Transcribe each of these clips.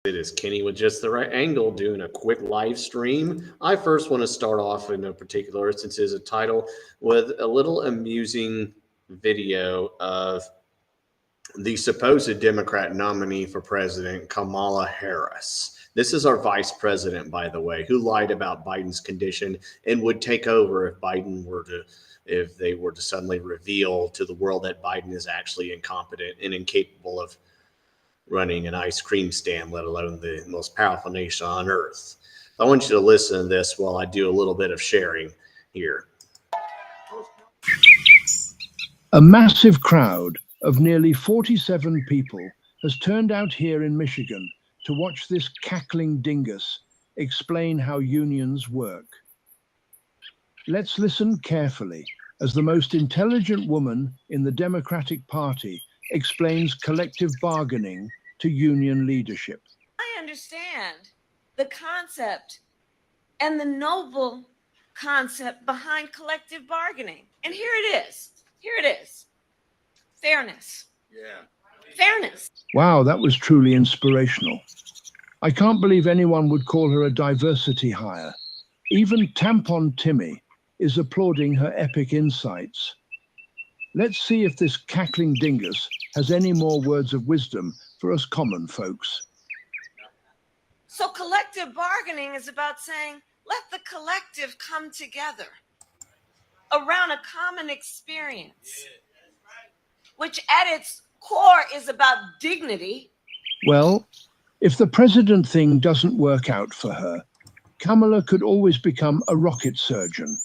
It is Kenny with Just the Right Angle doing a quick live stream. I first want to start off in a particular instance as a title with a little amusing video of the supposed Democrat nominee for president, Kamala Harris. This is our vice president, by the way, who lied about Biden's condition and would take over if they were to suddenly reveal to the world that Biden is actually incompetent and incapable of running an ice cream stand, let alone the most powerful nation on earth. I want you to listen to this while I do a little bit of sharing here. A massive crowd of nearly 47 people has turned out here in Michigan to watch this cackling dingus explain how unions work. Let's listen carefully as the most intelligent woman in the Democratic Party explains collective bargaining to union leadership. I understand the concept and the noble concept behind collective bargaining. And here it is. Here it is. Fairness. Yeah. Fairness. Wow, that was truly inspirational. I can't believe anyone would call her a diversity hire. Even Tampon Timmy is applauding her epic insights. Let's see if this cackling dingus has any more words of wisdom for us common folks. So collective bargaining is about saying, let the collective come together around a common experience, which at its core is about dignity. Well, if the president thing doesn't work out for her, Kamala could always become a rocket surgeon.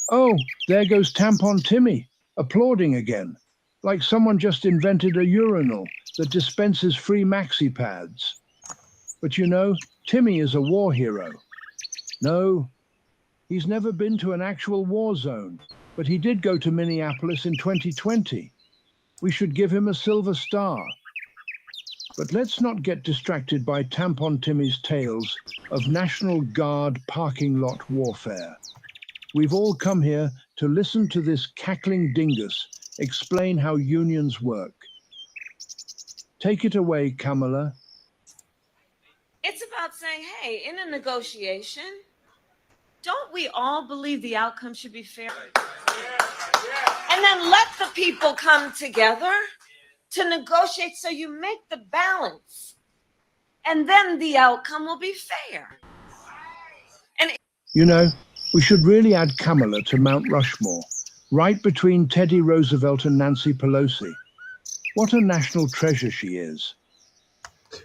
Oh, there goes Tampon Timmy, applauding again, like someone just invented a urinal that dispenses free maxi pads. But you know, Timmy is a war hero. No, he's never been to an actual war zone, but he did go to Minneapolis in 2020. We should give him a silver star. But let's not get distracted by Tampon Timmy's tales of National Guard parking lot warfare. We've all come here to listen to this cackling dingus explain how unions work. Take it away, Kamala. It's about saying, hey, in a negotiation, don't we all believe the outcome should be fair? And then let the people come together to negotiate so you make the balance. And then the outcome will be fair. And you know, we should really add Kamala to Mount Rushmore, right between Teddy Roosevelt and Nancy Pelosi. What a national treasure she is.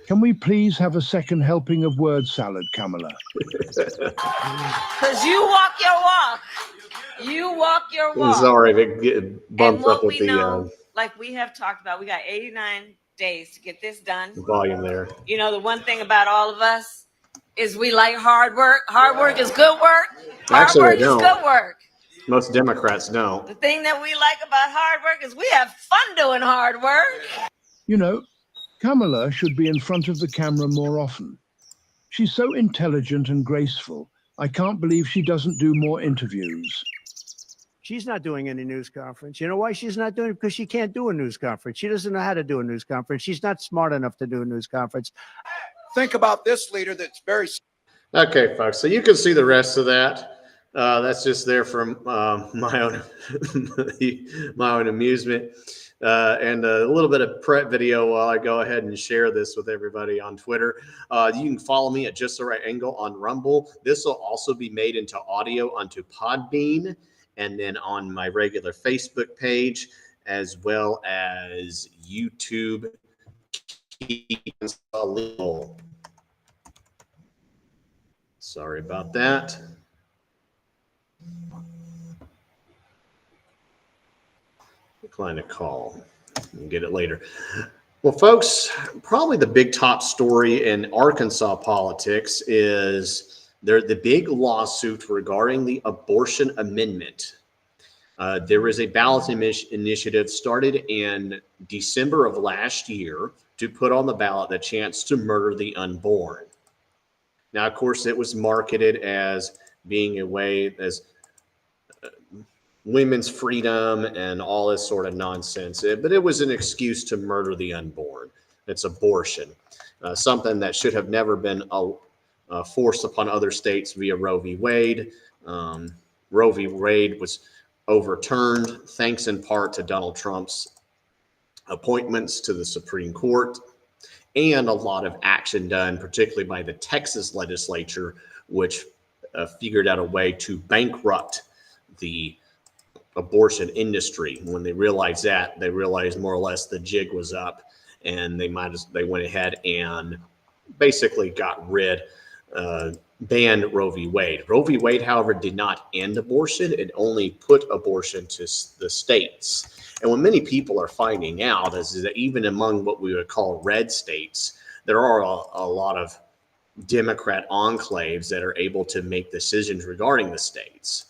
Can we please have a second helping of word salad, Kamala? Because you walk your walk. You walk your walk. Sorry, it bumped up with the like we have talked about, we got 89 days to get this done. volume there. You know, the one thing about all of us is we like hard work. Hard work is good work. Hard Actually, work they don't. is good work. Most Democrats don't. The thing that we like about hard work is we have fun doing hard work. You know, Kamala should be in front of the camera more often. She's so intelligent and graceful. I can't believe she doesn't do more interviews. She's not doing any news conference. You know why she's not doing it? Because she can't do a news conference. She doesn't know how to do a news conference. She's not smart enough to do a news conference. Think about this leader that's very... Okay, folks, so you can see the rest of that. That's just there from my own my own amusement. And a little bit of prep video while I go ahead and share this with everybody on Twitter. You can follow me at Just the Right Angle on Rumble. This will also be made into audio onto Podbean and then on my regular Facebook page, as well as YouTube. Sorry about that. Decline a call. We'll get it later. Well, folks, probably the big top story in Arkansas politics is the big lawsuit regarding the abortion amendment. There is a ballot initiative started in December of last year to put on the ballot the chance to murder the unborn. Now, of course, it was marketed as being a way as women's freedom and all this sort of nonsense. But it was an excuse to murder the unborn. It's abortion. something that should have never been forced upon other states via Roe v. Wade. Roe v. Wade was overturned thanks in part to Donald Trump's appointments to the Supreme Court and a lot of action done, particularly by the Texas legislature, which figured out a way to bankrupt the abortion industry. When they realized that, they realized more or less the jig was up, and they went ahead and basically banned Roe v. Wade. Roe v. Wade, however, did not end abortion. It only put abortion to the states. And what many people are finding out is that even among what we would call red states, there are a lot of Democrat enclaves that are able to make decisions regarding the states.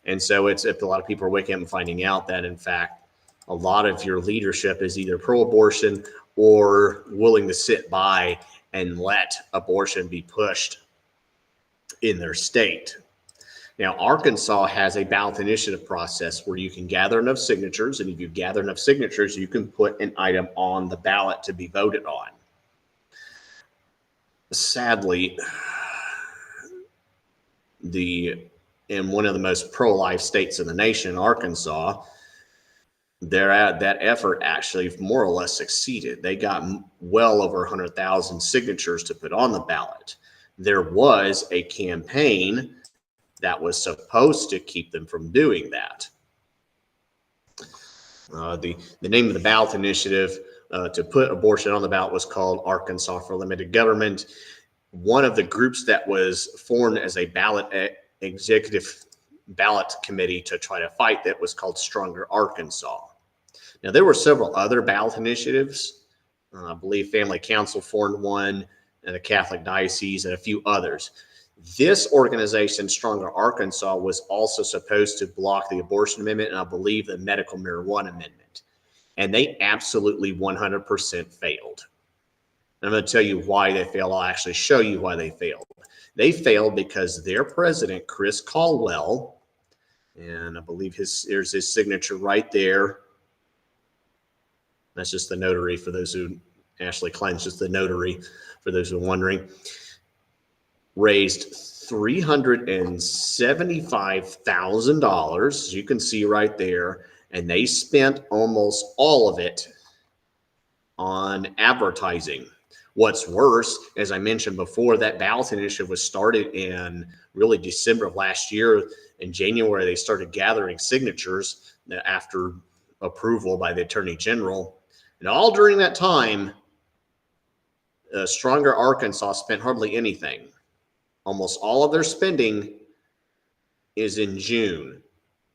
And so if a lot of people are waking up and finding out that, in fact, a lot of your leadership is either pro-abortion or willing to sit by and let abortion be pushed in their state. Now, Arkansas has a ballot initiative process where you can gather enough signatures, and if you gather enough signatures, you can put an item on the ballot to be voted on. Sadly, in one of the most pro-life states in the nation, Arkansas, that effort actually more or less succeeded. They got well over 100,000 signatures to put on the ballot. There was a campaign that was supposed to keep them from doing that. The name of the ballot initiative to put abortion on the ballot was called Arkansas for Limited Government. One of the groups that was formed as a executive ballot committee to try to fight that was called Stronger Arkansas. Now, there were several other ballot initiatives. I believe Family Council formed one, and the Catholic Diocese, and a few others. This organization, Stronger Arkansas, was also supposed to block the abortion amendment, and I believe the medical marijuana amendment. And they absolutely 100% failed. And I'm going to tell you why they failed. I'll actually show you why they failed. They failed because their president, Chris Caldwell, and I believe there's his signature right there. That's just the notary for those who, Ashley Klein's just the notary for those who are wondering, raised $375,000, as you can see right there, and they spent almost all of it on advertising. What's worse, as I mentioned before, that ballot initiative was started in really December of last year. In January, they started gathering signatures after approval by the Attorney General. And all during that time, Stronger Arkansas spent hardly anything. Almost all of their spending is in June.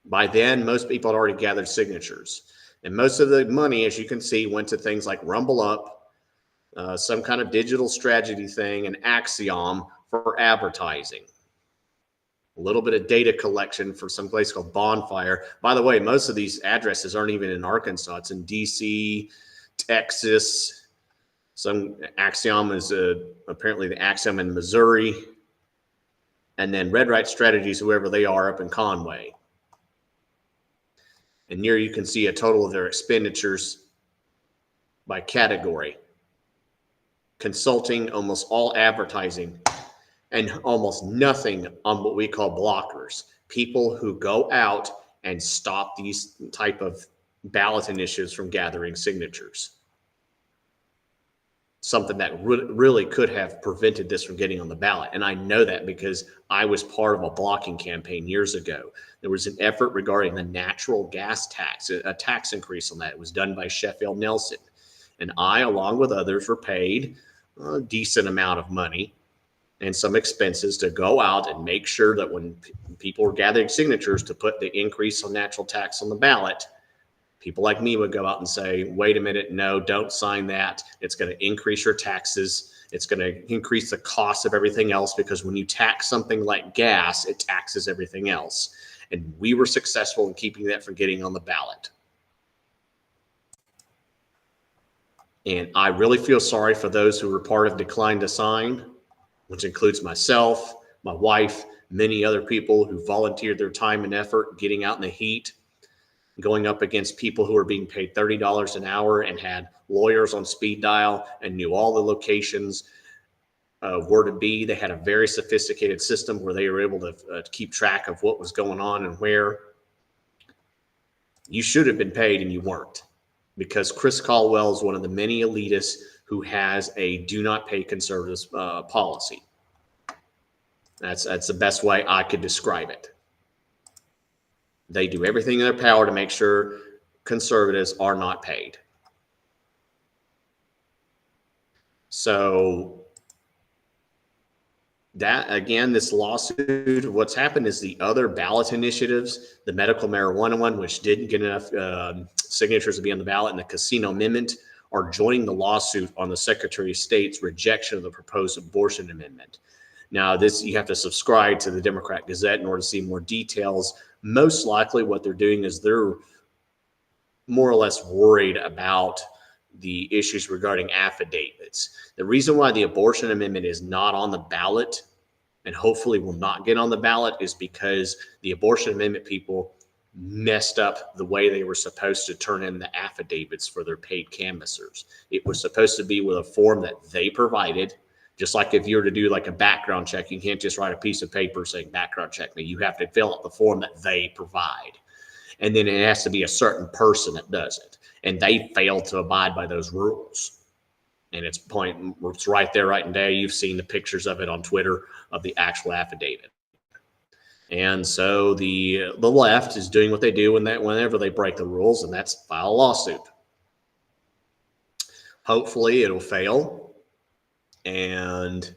By then, most people had already gathered signatures. And most of the money, as you can see, went to things like Rumble Up, some kind of digital strategy thing, and Axiom for advertising. A little bit of data collection for some place called Bonfire. By the way, most of these addresses aren't even in Arkansas. It's in DC, Texas. Some Axiom is apparently the Axiom in Missouri. And then Red Right Strategies, whoever they are, up in Conway. And here you can see a total of their expenditures by category. Consulting, almost all advertising, and almost nothing on what we call blockers. People who go out and stop these type of ballot initiatives from gathering signatures. Something that really could have prevented this from getting on the ballot. And I know that because I was part of a blocking campaign years ago. There was an effort regarding the natural gas tax, a tax increase on that. It was done by Sheffield Nelson. And I, along with others, were paid a decent amount of money and some expenses to go out and make sure that when people were gathering signatures to put the increase on natural tax on the ballot, people like me would go out and say, wait a minute, no, don't sign that. It's going to increase your taxes. It's going to increase the cost of everything else, because when you tax something like gas, it taxes everything else. And we were successful in keeping that from getting on the ballot. And I really feel sorry for those who were part of Decline to Sign, which includes myself, my wife, many other people who volunteered their time and effort getting out in the heat. going up against people who were being paid $30 an hour and had lawyers on speed dial and knew all the locations where to be. They had a very sophisticated system where they were able to keep track of what was going on and where. You should have been paid and you weren't, because Chris Caldwell is one of the many elitists who has a do not pay conservatives policy. That's the best way I could describe it. They do everything in their power to make sure conservatives are not paid. So that, again, this lawsuit, what's happened is the other ballot initiatives, the medical marijuana one, which didn't get enough signatures to be on the ballot, and the casino amendment, are joining the lawsuit on the Secretary of State's rejection of the proposed abortion amendment. Now, this, you have to subscribe to the Democrat Gazette in order to see more details. Most likely what they're doing is they're more or less worried about the issues regarding affidavits. The reason why the abortion amendment is not on the ballot and hopefully will not get on the ballot is because the abortion amendment people messed up the way they were supposed to turn in the affidavits for their paid canvassers. It was supposed to be with a form that they provided. Just like if you were to do like a background check, you can't just write a piece of paper saying background check me. You have to fill out the form that they provide. And then it has to be a certain person that does it. And they failed to abide by those rules. And it's right there, right now. You've seen the pictures of it on Twitter of the actual affidavit. And so the left is doing what they do whenever they break the rules, and that's file a lawsuit. Hopefully it'll fail, and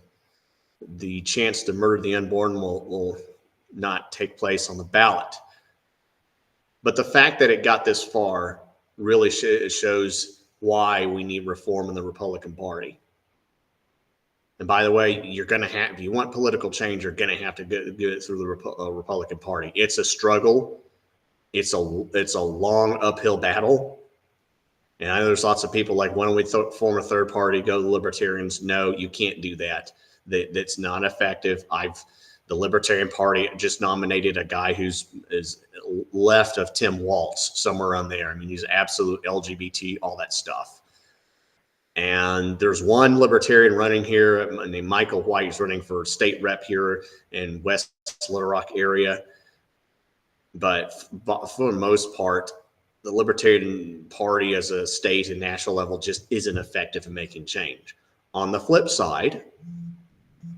the chance to murder the unborn will not take place on the ballot. But the fact that it got this far really shows why we need reform in the Republican Party. And by the way, you're going to have, if you want political change, you're going to have to get it through the Republican Party. It's a struggle. It's a long uphill battle. And I know there's lots of people like, why don't we form a third party, go to the Libertarians? No, you can't do that. That's not effective. The Libertarian Party just nominated a guy who's left of Tim Walz, somewhere around there. I mean, he's absolute LGBT, all that stuff. And there's one Libertarian running here named Michael White. He's running for state rep here in West Little Rock area. But for the most part, the Libertarian Party as a state and national level just isn't effective in making change. On the flip side,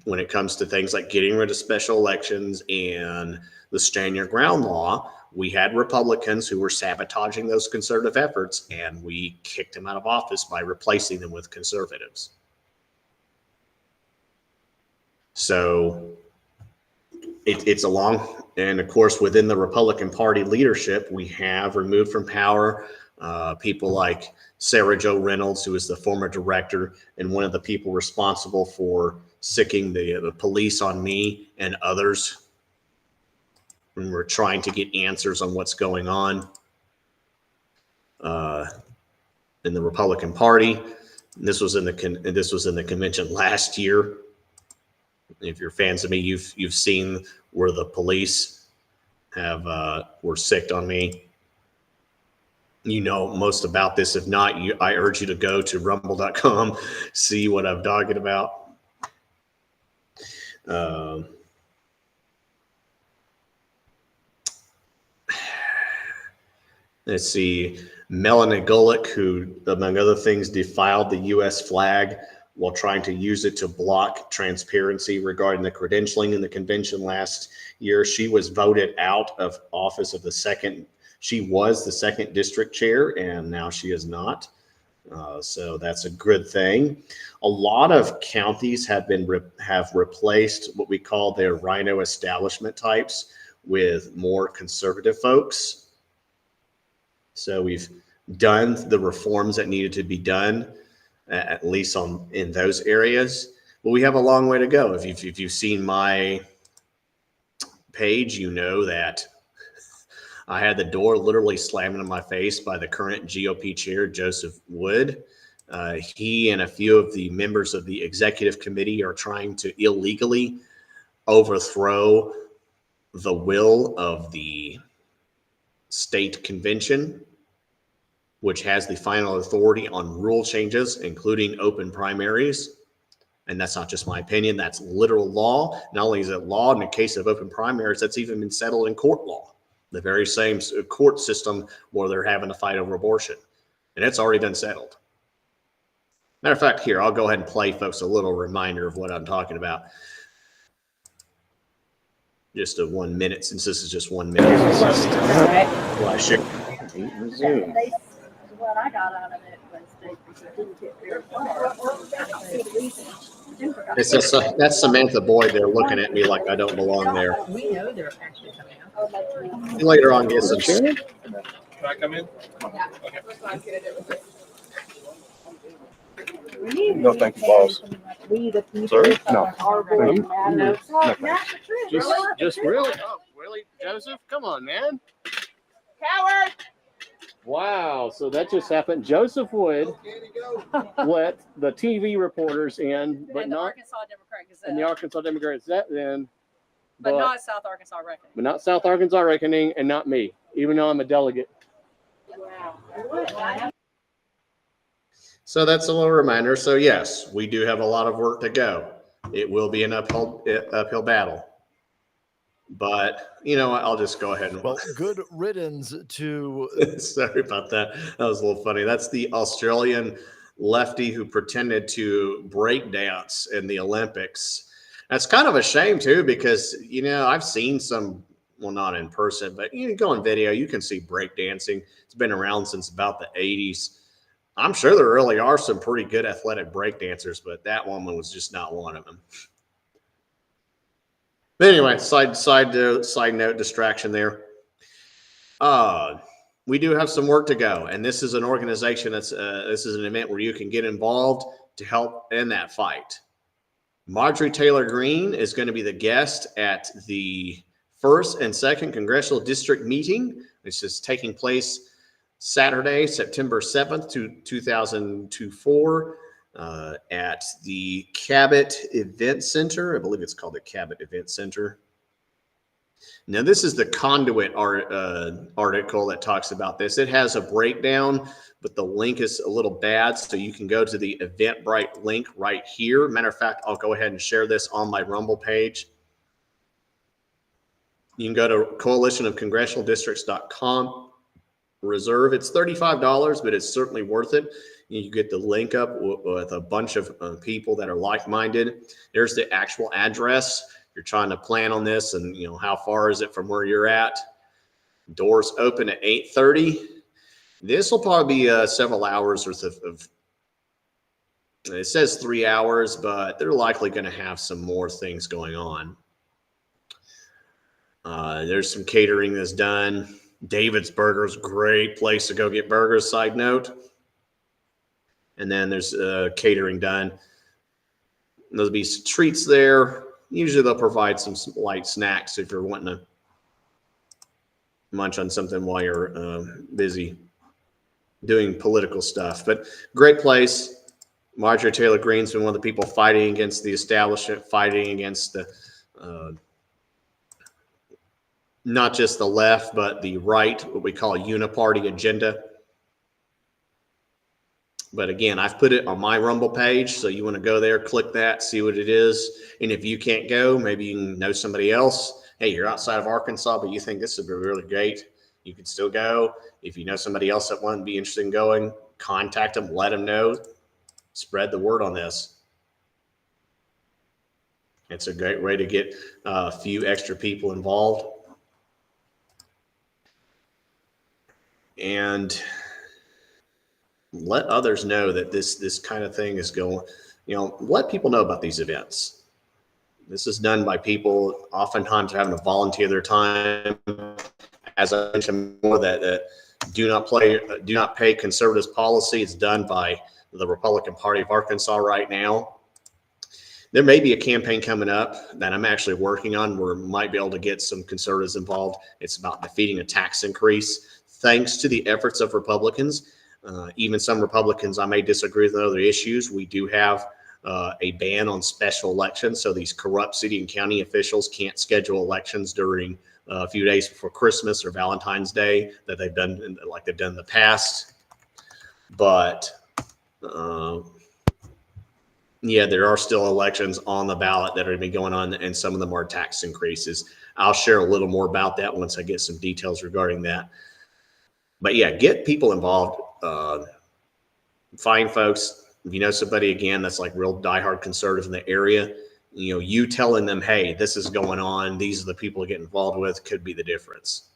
when it comes to things like getting rid of special elections and the stand your ground law, we had Republicans who were sabotaging those conservative efforts, and we kicked them out of office by replacing them with conservatives. So it's a long, and of course, within the Republican Party leadership, we have removed from power people like Sarah Jo Reynolds, who is the former director and one of the people responsible for sicking the police on me and others when we're trying to get answers on what's going on in the Republican Party. This was in the convention last year. If you're fans of me, you've seen where the police were sicked on me. You know most about this. If not, I urge you to go to rumble.com, see what I'm talking about. Let's see, Melanie Golick, who, among other things, defiled the U.S. flag while trying to use it to block transparency regarding the credentialing in the convention last year. She was voted out of office of she was the second district chair, and now she is not. So that's a good thing. A lot of counties have replaced what we call their rhino establishment types with more conservative folks. So we've done the reforms that needed to be done, at least in those areas. But we have a long way to go. If you've seen my page, you know that I had the door literally slammed in my face by the current GOP chair, Joseph Wood. He and a few of the members of the executive committee are trying to illegally overthrow the will of the state convention, which has the final authority on rule changes, including open primaries. And that's not just my opinion, that's literal law. Not only is it law in the case of open primaries, that's even been settled in court law, the very same court system where they're having a fight over abortion. And it's already been settled. Matter of fact, here, I'll go ahead and play folks a little reminder of what I'm talking about. Just a 1 minute, since this is just 1 minute. Well, I should resume. What I got out of it was they didn't get very far. It's just, that's Samantha Boyd. They're looking at me like I don't belong there. We know they're actually coming out. Later on, get some. Can I come in? No, thank you, boss. We, the people, Sorry? No. are going mad. Just really? Oh, really, Joseph? Come on, man. Coward! Wow. So that just happened. Joseph Wood let the TV reporters in, but and the not Arkansas Democrat Gazette, in the Arkansas Democrat Gazette then, but not South Arkansas Reckoning. but not South Arkansas Reckoning, and not me, even though I'm a delegate. Wow. So that's a little reminder. So yes, we do have a lot of work to go. It will be an uphill battle. But you know what? I'll just go ahead and. Well, good riddance to. Sorry about that. That was a little funny. That's the Australian lefty who pretended to break dance in the Olympics. That's kind of a shame too, because you know I've seen some. Well, not in person, but you can go on video. You can see break dancing. It's been around since about the 80s. I'm sure there really are some pretty good athletic break dancers, but that woman was just not one of them. But anyway, side note, distraction there. We do have some work to go, and this is an organization this is an event where you can get involved to help in that fight. Marjorie Taylor Greene is going to be the guest at the 1st and 2nd Congressional District meeting, which is taking place Saturday, September 7th, 2024, at the Cabot Event Center. I believe it's called the Cabot Event Center. Now, this is the Conduit article that talks about this. It has a breakdown, but the link is a little bad, so you can go to the Eventbrite link right here. Matter of fact, I'll go ahead and share this on my Rumble page. You can go to coalitionofcongressionaldistricts.com. Reserve. It's $35, but it's certainly worth it. You get the link up with a bunch of people that are like-minded. There's the actual address. You're trying to plan on this, and you know how far is it from where you're at. Doors open at 8:30. This will probably be several hours worth of. It says 3 hours, but they're likely going to have some more things going on. There's some catering that's done. David's Burgers, great place to go get burgers, side note. And then there's catering done. There'll be some treats there. Usually they'll provide some light snacks if you're wanting to munch on something while you're busy doing political stuff. But great place. Marjorie Taylor Greene's been one of the people fighting against the establishment, fighting against the not just the left, but the right, what we call a uniparty agenda. But again, I've put it on my Rumble page, so you want to go there, click that, see what it is. And if you can't go, maybe you can know somebody else. Hey, you're outside of Arkansas, but you think this would be really great. You can still go. If you know somebody else that wouldn't be interested in going, contact them, let them know. Spread the word on this. It's a great way to get a few extra people involved. And let others know that this kind of thing is going, you know, let people know about these events. This is done by people oftentimes having to volunteer their time. As I mentioned more, that do not pay conservatives policy. It's done by the Republican Party of Arkansas right now. There may be a campaign coming up that I'm actually working on where we might be able to get some conservatives involved. It's about defeating a tax increase. Thanks to the efforts of Republicans, even some Republicans I may disagree with on other issues. We do have a ban on special elections, so these corrupt city and county officials can't schedule elections during a few days before Christmas or Valentine's Day that they've done like they've done in the past. But yeah, there are still elections on the ballot that are going to be going on, and some of them are tax increases. I'll share a little more about that once I get some details regarding that. But yeah, get people involved. Find folks. If you know somebody, again, that's like real diehard conservative in the area, you know, you telling them, hey, this is going on, these are the people to get involved with, could be the difference.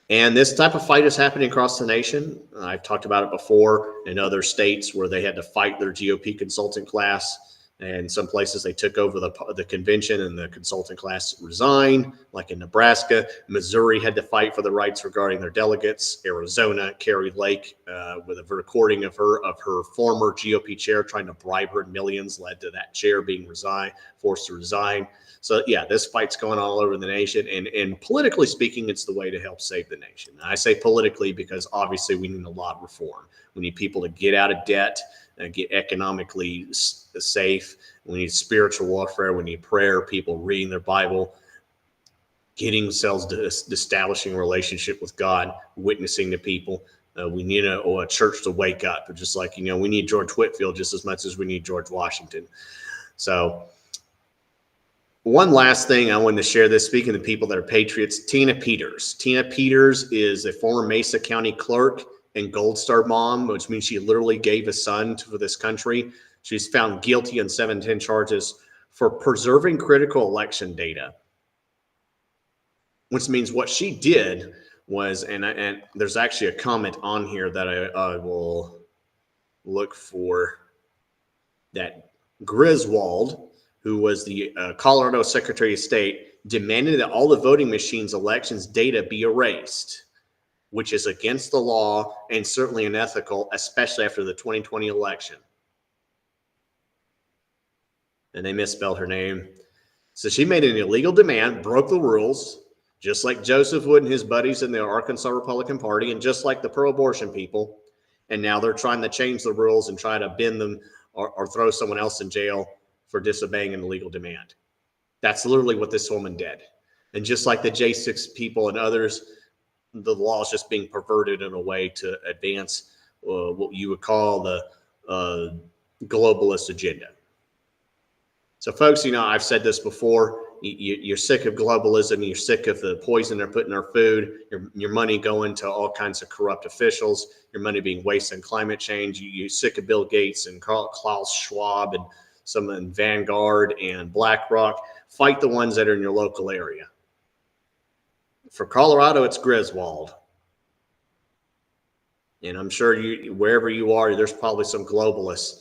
And this type of fight is happening across the nation. I've talked about it before in other states where they had to fight their GOP consultant class. And some places they took over the convention and the consultant class resigned, like in Nebraska. Missouri had to fight for the rights regarding their delegates. Arizona, Carrie Lake, with a recording of her former GOP chair trying to bribe her millions, led to that chair being forced to resign. So yeah, this fight's going on all over the nation. And politically speaking, it's the way to help save the nation. And I say politically because obviously we need a lot of reform. We need people to get out of debt, get economically safe. We need spiritual warfare. We need prayer, people reading their Bible, getting themselves to establishing a relationship with God, witnessing to people. We need a church to wake up. Just like, you know, we need George Whitefield just as much as we need George Washington. So one last thing I wanted to share this, speaking to people that are patriots, Tina Peters. Tina Peters is a former Mesa County clerk and Gold Star mom, which means she literally gave a son for this country. She's found guilty on 710 charges for preserving critical election data, which means what she did was, and there's actually a comment on here that I will look for, that Griswold, who was the Colorado Secretary of State, demanded that all the voting machines' elections data be erased, which is against the law and certainly unethical, especially after the 2020 election. And they misspelled her name. So she made an illegal demand, broke the rules, just like Joseph Wood and his buddies in the Arkansas Republican Party, and just like the pro-abortion people. And now they're trying to change the rules and try to bend them or throw someone else in jail for disobeying an illegal demand. That's literally what this woman did. And just like the J6 people and others, the law is just being perverted in a way to advance what you would call the globalist agenda. So folks, you know, I've said this before, you're sick of globalism, you're sick of the poison they're putting in our food, your money going to all kinds of corrupt officials, your money being wasted on climate change, you're sick of Bill Gates and Klaus Schwab and some in Vanguard and BlackRock. Fight the ones that are in your local area. For Colorado, it's Griswold. And I'm sure wherever you are, there's probably some globalist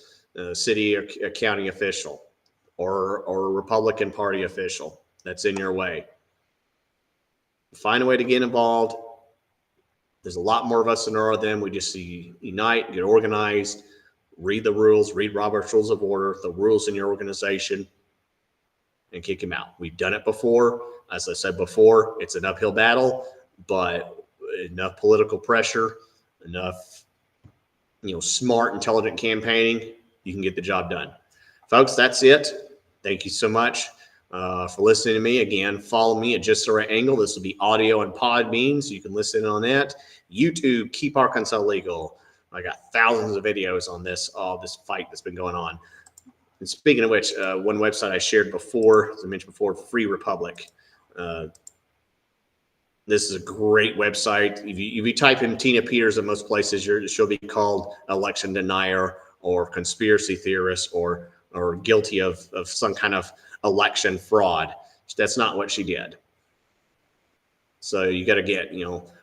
city or county official or a Republican Party official that's in your way. Find a way to get involved. There's a lot more of us than there are them. We just unite, get organized, read the rules, read Robert's Rules of Order, the rules in your organization, and kick him out. We've done it before. As I said before, it's an uphill battle, but enough political pressure, enough, smart, intelligent campaigning, you can get the job done. Folks, that's it. Thank you so much for listening to me. Again, follow me at Just the Right Angle. This will be audio and Podbean, so you can listen on that. YouTube, Keep Arkansas Legal. I got thousands of videos on this fight that's been going on. And speaking of which, one website I shared before, as I mentioned before, Free Republic. This is a great website. If you type in Tina Peters in most places, she'll be called election denier or conspiracy theorist or guilty of some kind of election fraud. That's not what she did. So you got to get,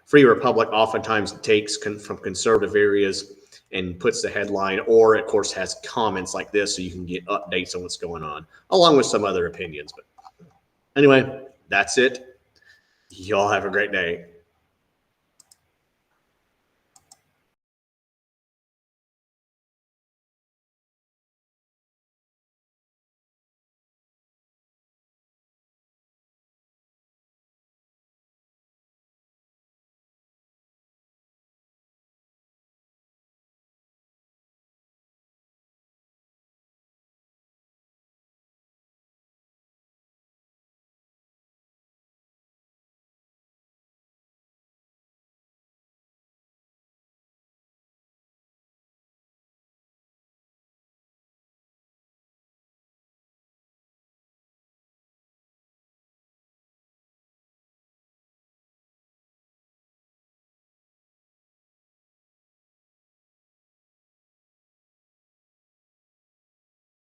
Free Republic oftentimes takes from conservative areas and puts the headline, or of course has comments like this so you can get updates on what's going on, along with some other opinions. But anyway, that's it. Y'all have a great day.